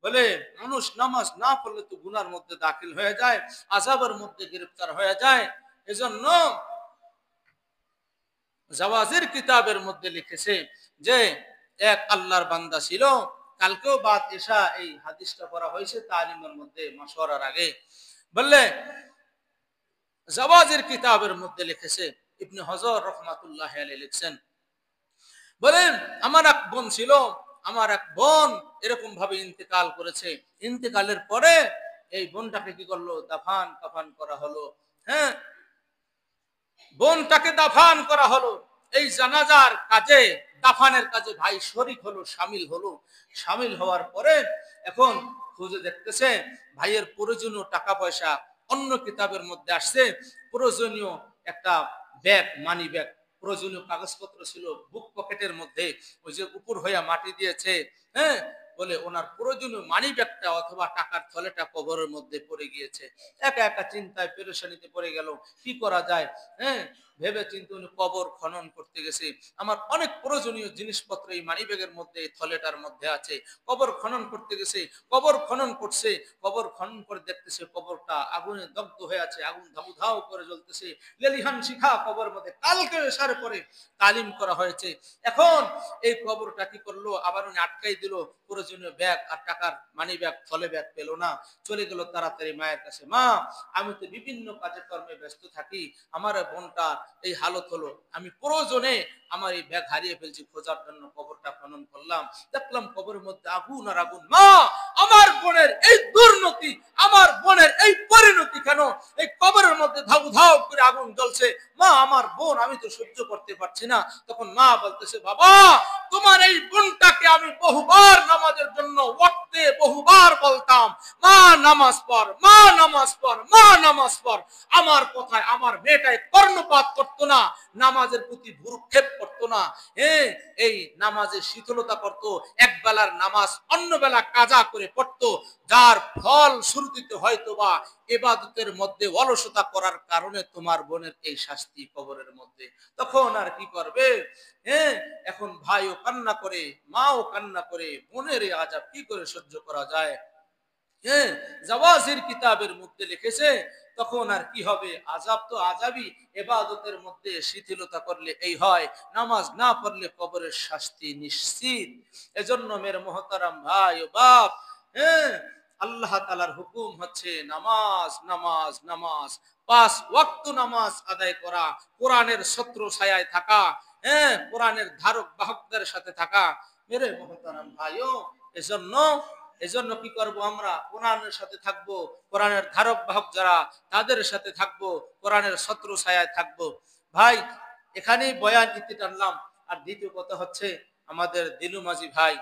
বলে মানুষ নামাজ না পড়লে তো গুনার মধ্যে দাখিল হয়ে যায়, আযাবের মধ্যে গ্রেফতার হয়ে যায়। এজন্য জাওয়াজের কিতাবের মধ্যে লিখেছে যে এক আল্লাহর বান্দা ছিল, কালকেও বাদ এশা এই হাদিসটা পড়া হয়েছে তালিমের মধ্যে মাশওয়ারার আগে। বললে জাওয়াজের কিতাবের মধ্যে লিখেছে, ইবনে হজর রহমাতুল্লাহ আলাইহি লিখছেন, বলেন আমার এক বোন ছিল, আমার এক বোন এরকম ভাবে ইন্তেকাল করেছে। ইন্তেকালের পরে এই বোনটাকে কি করলো, দাফান কাফান করা হলো। হ্যাঁ, বোনটাকে দাফান করা হলো। এই জানাজার কাজে, দাফানের কাজে ভাই শরীক হলো, শামিল হলো। শামিল হওয়ার পরে এখন খুঁজে দেখতেছে ভাইয়ের প্রয়োজনীয় টাকা পয়সা, অন্য কিতাবের মধ্যে আসছে প্রয়োজনীয় একটা ব্যাগ, মানি ব্যাগ, প্রয়োজনীয় কাগজপত্র ছিল বুক পকেটের মধ্যে, ওই যে উপর হইয়া মাটি দিয়েছে। হ্যাঁ, বলে ওনার প্রয়োজনীয় মানি ব্যাগটা অথবা টাকার থলেটা কবরের মধ্যে পড়ে গিয়েছে। একা একা চিন্তায় পেরেশানিতে পড়ে গেল, কি করা যায়। হ্যাঁ, ভেবে চিন্তে উনি কবর খনন করতে গেছে। আমার অনেক প্রয়োজনীয় জিনিসপত্র এই মানি ব্যাগের মধ্যে, থলেটার মধ্যে আছে। কবর খনন করতে গেছে, কবর খনন করছে। কবর খনন করে দেখতেছে কবরটা আগুনে দগ্ধ হয়ে আছে, আগুন ধাউ ধাউ করে জ্বলতেছে, লেলিহান শিখা কবরের মধ্যে। কালকে এসার পরে তালিম করা হয়েছে। এখন এই কবরটা কি করলো, আবার উনি আটকাই দিল, প্রয়োজনীয় ব্যাগ আর টাকার মানি ব্যাগ, থলে ব্যাগ পেল না। চলে গেল তাড়াতাড়ি মায়ের কাছে, মা আমি তো বিভিন্ন কাজে কর্মে ব্যস্ত থাকি, আমার বোনটা এই হালত হলো, আমি প্রয়োজনে আমার এই ব্যাগ হারিয়ে ফেলছি, খোঁজার জন্য কবরটা খনন করলাম, দেখলাম কবরের মধ্যে আগুন আর আগুন। মা আমার বোনের এই দুর্নীতি, আমার বোনের এই পরিণতি কেন, এই কবরের মধ্যে ধাউ ধাউ করে আগুন জ্বলছে, মা আমার বোন আমি তো সহ্য করতে পারছি না। তখন মা বলতেছে, বাবা তোমার এই বোনটাকে আমি বহুবার নামাজের জন্য ওয়াক্তে বহুবার বলতাম, মা নামাজ পড়, মা নামাজ পড়, মা নামাজ পড়। আমার কথায় আমার মেয়েটাই কর্ণপাত করতো না, নামাজের প্রতি ভ্রুক্ষেপ করতো না। এই নামাজে শিথিলতা করতো, এক বেলার নামাজ অন্য বেলা কাজা করে পড়তো, যার ফল শুরুতে হয়তো বা ইবাদতের মধ্যে অলসতা করার কারণে তোমার বোনের এই শাস্তি কবরের মধ্যে। তখন আর কি করবে। এখন ভাইও কান্না করে, মাও কান্না করে, বোনের এই আযাব কি করে সহ্য করা যায়। জাওয়াজের কিতাবের মধ্যে লিখেছে তখন আর কি হবে, আযাব তো আযাবই, ইবাদতের মধ্যে শিথিলতা করলে এই হয়, নামাজ না পড়লে কবরের শাস্তি নিশ্চিত। এজন্য মেরে মুহতারাম ভাই ও বাপ, আল্লাহ তাআলার হুকুম হচ্ছে নামাজ, নামাজ, নামাজ, 5 ওয়াক্ত নামাজ আদায় করা, কোরআনের ছত্র ছায়ায় থাকা, কোরআনের ধারক বাহকদের সাথে থাকা। মেরে মুহতারাম ভাইও, এজন্য কি করব, আমরা কোরআনের সাথে থাকব, কোরআনের ধারক বাহক যারা তাদের সাথে থাকব, কোরআনের ছত্র ছায়ায় থাকব। ভাই এখানেই বয়ান ইতি টানলাম। আর দ্বিতীয় কথা হচ্ছে আমাদের দিলু মাঝি ভাই